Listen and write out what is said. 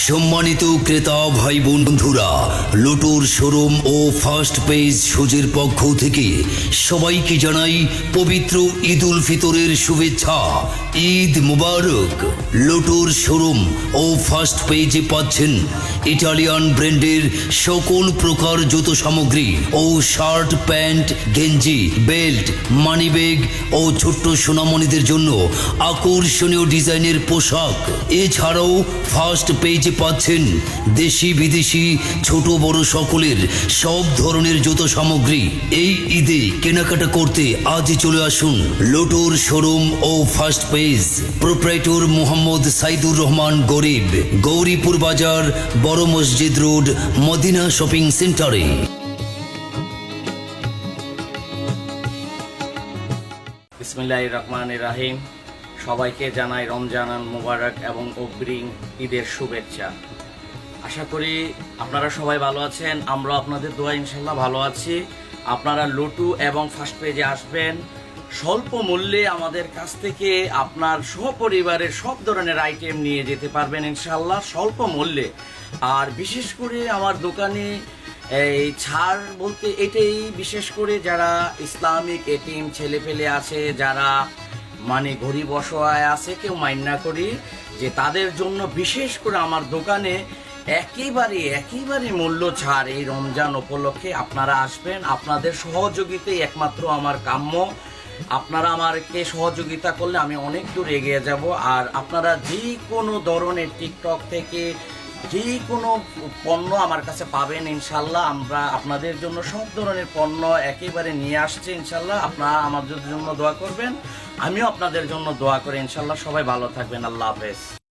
সম্মানিত ক্রেতা ভাই বন্ধুরা, লোটোর শোরুম ও ফার্স্ট পেজ সুজের পক্ষ থেকে সবাইকে জানাই পবিত্র ঈদ উল ফিতরের শুভেচ্ছা। ঈদ মুবারক। লোটোর শোরুম ও ফার্স্ট পেজে পাচ্ছেন ইটালিয়ান ব্র্যান্ডের সকল প্রকার জুতো সামগ্রী ও শার্ট, প্যান্ট, গেঞ্জি, বেল্ট, মানিব্যাগ ও ছোট্ট সোনামণিদের জন্য আকর্ষণীয় ডিজাইনের পোশাক। এছাড়াও ফার্স্ট পেজে পাচ্ছেন দেশি বিদেশি ছোট বড় সকলের সব ধরনের জুতো সামগ্রী। এই ঈদে কেনাকাটা করতে আজই চলে আসুন লোটোর শোরুম ও first page. Proprietor Mohammad Saidur Rahman গরিব, গৌরীপুর বাজার, বড় মসজিদ রোড, মদিনা শপিং সেন্টারে। বিসমিল্লাহির রহমানির রহিম। সবাইকে জানাই রমজান মুবারক এবং অগ্রিম ঈদের শুভেচ্ছা। আশা করি আপনারা সবাই ভালো আছেন। আমরা আপনাদের দোয়া ইনশাল্লাহ ভালো আছি। আপনারা লোটু এবং ফার্স্ট পেজে আসবেন, স্বল্প মূল্যে আমাদের কাছ থেকে আপনার সপরিবারের সব ধরনের আইটেম নিয়ে যেতে পারবেন ইনশাল্লাহ স্বল্প মূল্যে। আর বিশেষ করে আমার দোকানে এই ছাড় বলতে এটাই, বিশেষ করে যারা ইসলামিক এতিম ছেলেপেলে আছে, যারা মানে গরিব অসহায় আছে, কেউ মাইন্ড না করি যে তাদের জন্য বিশেষ করে আমার দোকানে একেবারে মূল্য ছাড়। এই রমজান উপলক্ষে আপনারা আসবেন, আপনাদের সহযোগিতাই একমাত্র আমার কাম্য। আপনারা আমাকে সহযোগিতা করলে আমি অনেক দূর এগিয়ে যাব। আর আপনারা যে কোনো ধরনের টিকটক থেকে যে কোনো পণ্য আমার কাছে পাবেন ইনশাল্লাহ। আমরা আপনাদের জন্য সব ধরনের পণ্য একেবারে নিয়ে আসছি ইনশাল্লাহ। আপনারা আমাদের জন্য দোয়া করবেন, আমিও আপনাদের জন্য দোয়া করি ইনশাল্লাহ। সবাই ভালো থাকবেন। আল্লাহ হাফেজ।